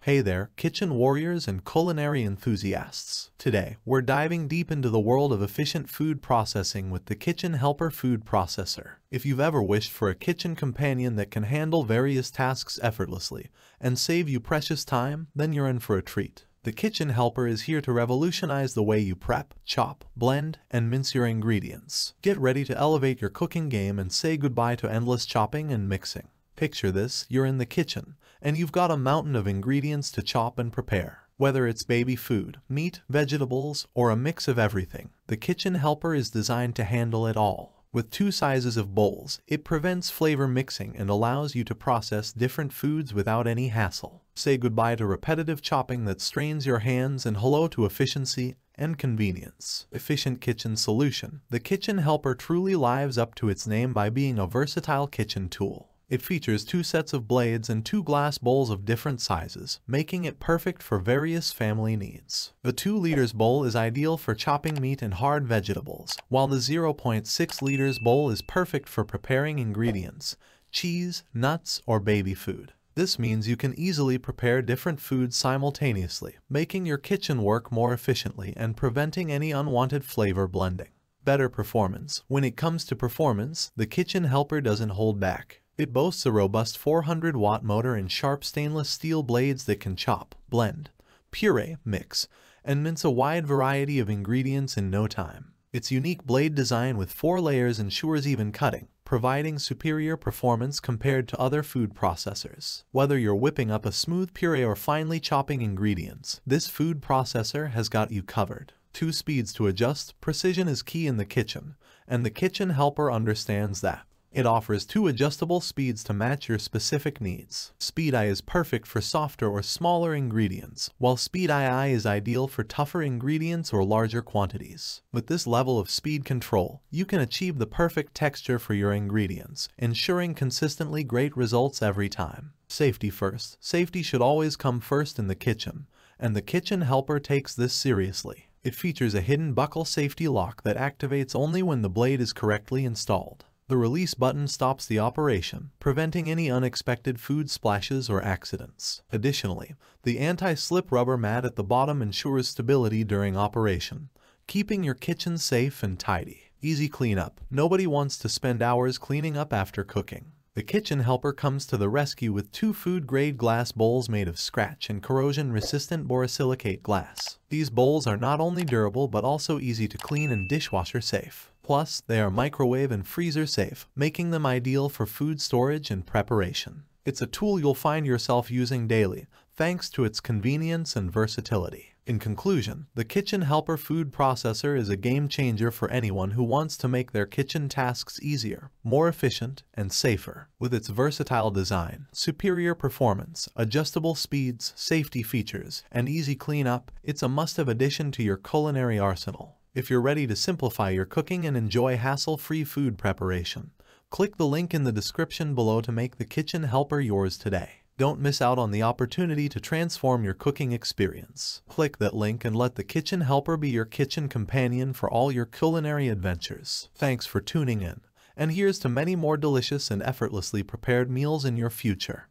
Hey there, kitchen warriors and culinary enthusiasts. Today, we're diving deep into the world of efficient food processing with the Kitchen Helper food processor. If you've ever wished for a kitchen companion that can handle various tasks effortlessly and save you precious time, then you're in for a treat. The Kitchen Helper is here to revolutionize the way you prep, chop, blend, and mince your ingredients. Get ready to elevate your cooking game and say goodbye to endless chopping and mixing. Picture this, you're in the kitchen, and you've got a mountain of ingredients to chop and prepare. Whether it's baby food, meat, vegetables, or a mix of everything, the Kitchen Helper is designed to handle it all. With two sizes of bowls, it prevents flavor mixing and allows you to process different foods without any hassle. Say goodbye to repetitive chopping that strains your hands and hello to efficiency and convenience. Efficient kitchen solution. The Kitchen Helper truly lives up to its name by being a versatile kitchen tool. It features two sets of blades and two glass bowls of different sizes, making it perfect for various family needs. The 2 liters bowl is ideal for chopping meat and hard vegetables, while the 0.6 liters bowl is perfect for preparing ingredients, cheese, nuts, or baby food. This means you can easily prepare different foods simultaneously, making your kitchen work more efficiently and preventing any unwanted flavor blending. Better performance. When it comes to performance, the Kitchen Helper doesn't hold back. It boasts a robust 400-watt motor and sharp stainless steel blades that can chop, blend, puree, mix, and mince a wide variety of ingredients in no time. Its unique blade design with 4 layers ensures even cutting, providing superior performance compared to other food processors. Whether you're whipping up a smooth puree or finely chopping ingredients, this food processor has got you covered. 2 speeds to adjust. Precision is key in the kitchen, and the Kitchen Helper understands that. It offers 2 adjustable speeds to match your specific needs. Speed I is perfect for softer or smaller ingredients, while Speed II is ideal for tougher ingredients or larger quantities. With this level of speed control, you can achieve the perfect texture for your ingredients, ensuring consistently great results every time. Safety first. Safety should always come first in the kitchen, and the Kitchen Helper takes this seriously. It features a hidden buckle safety lock that activates only when the blade is correctly installed. The release button stops the operation, preventing any unexpected food splashes or accidents. Additionally, the anti-slip rubber mat at the bottom ensures stability during operation, keeping your kitchen safe and tidy. Easy cleanup. Nobody wants to spend hours cleaning up after cooking. The Kitchen Helper comes to the rescue with 2 food-grade glass bowls made of scratch and corrosion-resistant borosilicate glass. These bowls are not only durable but also easy to clean and dishwasher safe. Plus, they are microwave and freezer safe, making them ideal for food storage and preparation. It's a tool you'll find yourself using daily, thanks to its convenience and versatility. In conclusion, the Kitchen Helper food processor is a game changer for anyone who wants to make their kitchen tasks easier, more efficient, and safer. With its versatile design, superior performance, adjustable speeds, safety features, and easy cleanup, it's a must-have addition to your culinary arsenal. If you're ready to simplify your cooking and enjoy hassle-free food preparation, click the link in the description below to make the Kitchen Helper yours today. Don't miss out on the opportunity to transform your cooking experience. Click that link and let the Kitchen Helper be your kitchen companion for all your culinary adventures. Thanks for tuning in, and here's to many more delicious and effortlessly prepared meals in your future.